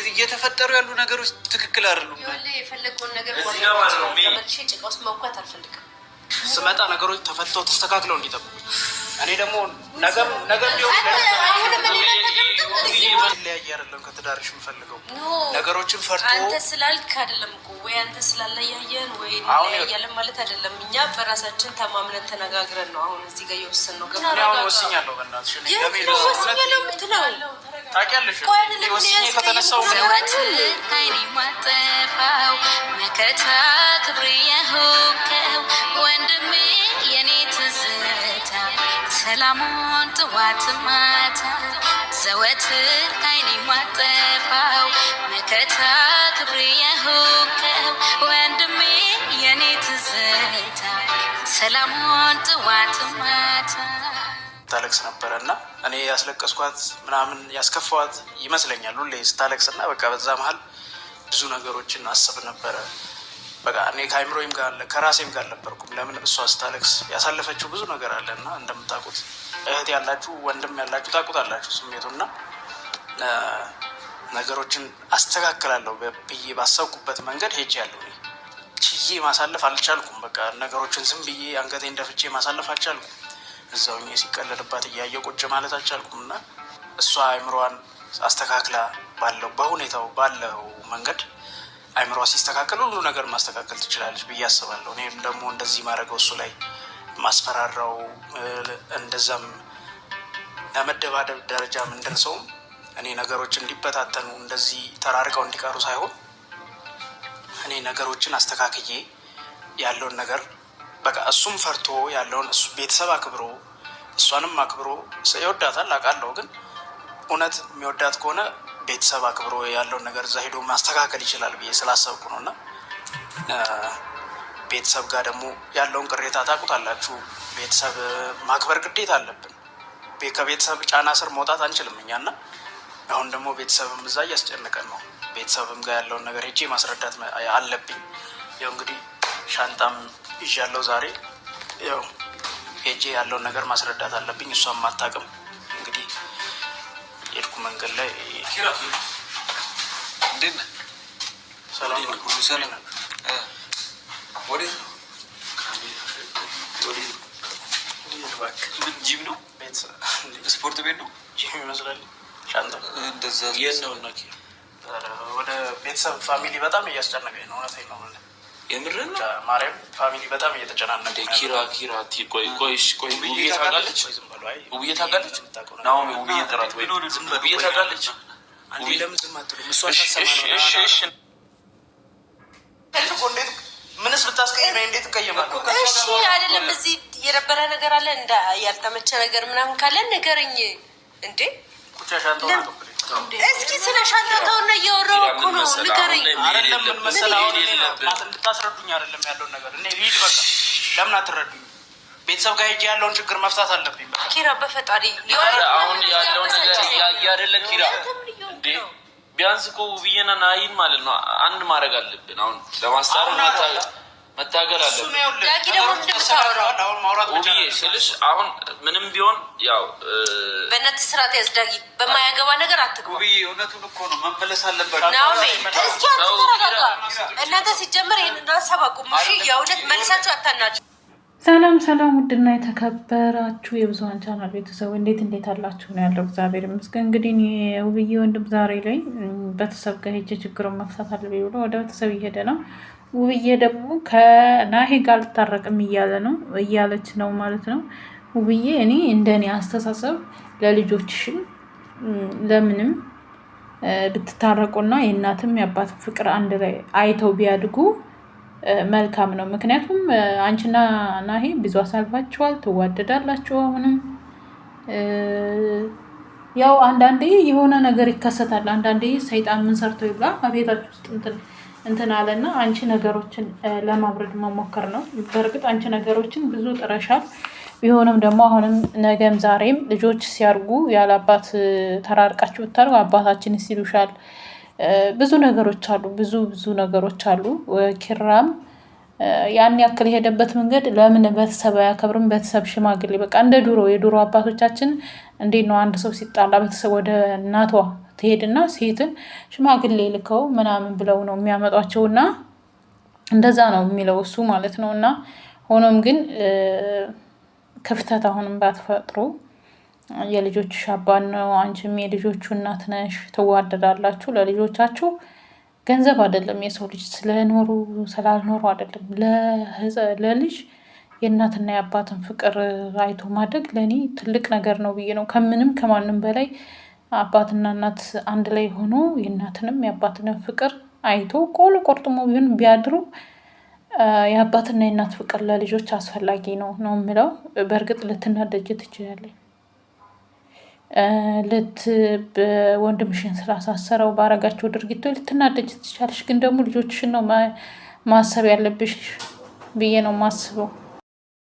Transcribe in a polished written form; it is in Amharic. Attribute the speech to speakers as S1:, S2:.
S1: እየተፈጠሩ ያሉ ነገሮች ትክክል አይደሉም።
S2: የፈለገውን ነገር ተመልሼ ጭቃ ውስጥ መውኳት አልፈልግም።
S1: ስመጣ ነገሮች ተፈተው ተስተካክለው እንዲጠብቁ እኔ ደግሞ ነገም ቢሆን ለያየ አይደለም ከትዳርሽ የምፈልገው ነገሮችን ፈርቶ
S2: አንተ ስላልክ አይደለም እኮ ወይ አንተ ስላለያየን ወይ ያያለን ማለት አይደለም። እኛ በራሳችን ተማምነን ተነጋግረን ነው አሁን እዚህ ጋር የወሰንነው።
S1: አሁን ወስኛለሁ። በእናትሽ ታውቂያለሽ ወስኜ ከተነሳው
S3: አይኔ ማጠፋው መከታ ክብሬ የሆንከው ወንድሜ የኔ ትዝታ ሰላሙን ጥዋት ማታ ዘወትር አይኔ ማጠፋው መከታ ክብሬ የሆንከው ወንድሜ የኔ ትዝታ ሰላሙን ጥዋት ማታ
S1: ታለቅስ ነበረና እኔ ያስለቀስኳት ምናምን ያስከፋዋት ይመስለኛል ሁሌ ስታለቅስና በቃ በዛ መሀል ብዙ ነገሮችን አስብ ነበረ። በቃ እኔ ከአይምሮዬም ጋር አለ ከራሴም ጋር አልነበርኩም። ለምን እሷ ስታለቅስ ያሳለፈችው ብዙ ነገር አለና እንደምታውቁት እህት ያላችሁ ወንድም ያላችሁ ታውቁታላችሁ ስሜቱና ነገሮችን አስተካክላለሁ ብዬ ባሰብኩበት መንገድ ሄጃለሁ። ችዬ ማሳለፍ አልቻልኩም። በቃ ነገሮችን ዝም ብዬ አንገቴን ደፍቼ ማሳለፍ አልቻልኩም። እዛው ሲቀለልባት እያየ ቁጭ ማለት አልቻልኩም እና እሷ አይምሮዋን አስተካክላ በሁኔታው ባለው መንገድ አይምሮዋ ሲስተካከል ሁሉ ነገር ማስተካከል ትችላለች ብዬ አስባለሁ። እኔም ደግሞ እንደዚህ ማድረገው እሱ ላይ ማስፈራራው እንደዛም ለመደባደብ ደረጃ ምንደርሰውም እኔ ነገሮች እንዲበታተኑ እንደዚህ ተራርቀው እንዲቀሩ ሳይሆን እኔ ነገሮችን አስተካክዬ ያለውን ነገር በቃ እሱም ፈርቶ ያለውን እሱ ቤተሰብ አክብሮ እሷንም አክብሮ ይወዳታል አውቃለሁ። ግን እውነት የሚወዳት ከሆነ ቤተሰብ አክብሮ ያለውን ነገር እዛ ሄዶ ማስተካከል ይችላል ብዬ ስላሰብኩ ነው። እና ቤተሰብ ጋር ደግሞ ያለውን ቅሬታ ታውቁታላችሁ። ቤተሰብ ማክበር ግዴታ አለብን። ከቤተሰብ ጫና ስር መውጣት አንችልም እኛ እና አሁን ደግሞ ቤተሰብም እዛ እያስጨነቀን ነው። ቤተሰብም ጋር ያለውን ነገር ሄጄ ማስረዳት አለብኝ። ያው እንግዲህ ሻንጣም ይዣለሁ ዛሬ ያው ሄጄ ያለውን ነገር ማስረዳት አለብኝ። እሷም አታውቅም። እንግዲህ የሄድኩ መንገድ ላይ
S4: እንዴት ነህ?
S1: ሰላም ነው? ሁሉ ሰላም ነው?
S4: ወዴት ነው? ምን ጂም ነው? ስፖርት ቤት ነው?
S1: ጂም ይመስላል። ሻንጣ
S4: እንደዛ
S1: የት ነው? እና ወደ ቤተሰብ ፋሚሊ በጣም እያስጨነቀኝ ነው። እውነቴን ነው።
S4: የምርን ነው?
S1: ማርያም ፋሚሊ በጣም እየተጨናነቀ
S4: ኪራ ቆይ ውብዬ ታውቃለች? ውብዬ ታውቃለች? ናሆም ውብዬ ጥራት ወይ ውብዬ ታውቃለች? ውብዬ ለምን ዝም አትሉም? እሷ እሺ
S1: ምንስ ብታስቀይመኝ እንዴት እቀየማለሁ?
S2: እሺ አይደለም እዚህ የነበረ ነገር አለ እንደ ያልተመቸ ነገር ምናምን ካለ ንገረኝ እንዴ።
S1: ኩቻ ሻንጣው ነው።
S2: እስኪ ስለ ሻንጣውና እያወራሁ እኮ ነው። ንገረኝ።
S1: አይደለም ምን መሰለህ አሁን እንድታስረዱኝ አይደለም ያለውን ነገር እኔ ልሂድ በቃ። ለምን አትረዱኝ? ቤተሰብ ጋር ሄጄ ያለውን ችግር መፍታት አለብኝ።
S2: ኪራ በፈጣሪ
S4: አሁን ያለውን ነገር ያያደለ ኪራ እንዴ ቢያንስ እኮ ውብዬና ናሂን ማለት ነው አንድ ማድረግ አለብን። አሁን ለማስታረቅ መታገል አለብን።
S2: ዳጊ ደግሞ እንደምታወራው
S1: አሁን ማውራት
S4: ውብዬ ስልሽ አሁን ምንም ቢሆን ያው
S2: በእናትህ ስርዓት ያዝ ዳጊ። በማያገባ ነገር አትግባ።
S1: ውብዬ እውነቱን እኮ ነው መመለስ አለበት።
S2: ናኦሚ እስኪ ተረጋጋ። እናንተ ሲጀመር ይሄንን ሀሳብ አቁሙ እሺ። የእውነት መልሳችሁ አታናችሁ።
S5: ሰላም ውድና የተከበራችሁ የብዙኃን ቻናል ቤተሰብ እንዴት አላችሁ? ነው ያለው። እግዚአብሔር ይመስገን። እንግዲህ ውብዬ ወንድም ዛሬ ላይ ቤተሰብ ጋር ሄጄ ችግሩን መፍታት አለብኝ ብሎ ወደ ቤተሰብ እየሄደ ነው። ውብዬ ደግሞ ከናሂ ጋር አልታረቅም እያለች ነው ማለት ነው። ውብዬ እኔ እንደኔ አስተሳሰብ ለልጆችሽም ለምንም ብትታረቁና የእናትም የአባትም ፍቅር አንድ ላይ አይተው ቢያድጉ መልካም ነው። ምክንያቱም አንቺና ናሂ ብዙ አሳልፋችኋል፣ ትዋደዳላችሁ። አሁንም ያው አንዳንዴ የሆነ ነገር ይከሰታል። አንዳንዴ ሰይጣን ምን ሰርቶ ይብላ በቤታችሁ ውስጥ እንትን አለና አንቺ ነገሮችን ለማብረድ መሞከር ነው። በእርግጥ አንቺ ነገሮችን ብዙ ጥረሻል። ቢሆንም ደግሞ አሁንም ነገም ዛሬም ልጆች ሲያርጉ ያለ አባት ተራርቃችሁ ብታርጉ አባታችን ሲሉሻል። ብዙ ነገሮች አሉ፣ ብዙ ነገሮች አሉ። ኪራም ያን ያክል የሄደበት መንገድ ለምን ቤተሰብ አያከብርም? ቤተሰብ ሽማግሌ በቃ እንደ የድሮ አባቶቻችን እንዴት ነው አንድ ሰው ሲጣላ ቤተሰብ ወደ እናቷ ትሄድና ሴትን ሽማግሌ ልከው ምናምን ብለው ነው የሚያመጧቸውና እንደዛ ነው የሚለው እሱ ማለት ነው። እና ሆኖም ግን ክፍተት አሁንም ባትፈጥሩ የልጆችሽ አባት ነው፣ አንቺም የልጆቹ እናት ነሽ፣ ትዋደዳላችሁ። ለልጆቻችሁ ገንዘብ አይደለም የሰው ልጅ ስለኖሩ ስላልኖሩ አይደለም። ለልጅ የእናትና የአባትን ፍቅር አይቶ ማደግ ለእኔ ትልቅ ነገር ነው ብዬ ነው። ከምንም ከማንም በላይ አባትና እናት አንድ ላይ ሆኖ የእናትንም የአባትንም ፍቅር አይቶ ቆሎ ቆርጥሞ ቢሆን ቢያድሩ የአባትና የእናት ፍቅር ለልጆች አስፈላጊ ነው የምለው። በእርግጥ ልትናደጅ ትችላለች። ወንድምሽን ስላሳሰረው ባረጋቸው ድርጊቶች ልትናደጅ ትችላለች። ግን ደግሞ ልጆችሽን ነው ማሰብ ያለብሽ ብዬ ነው ማስበው።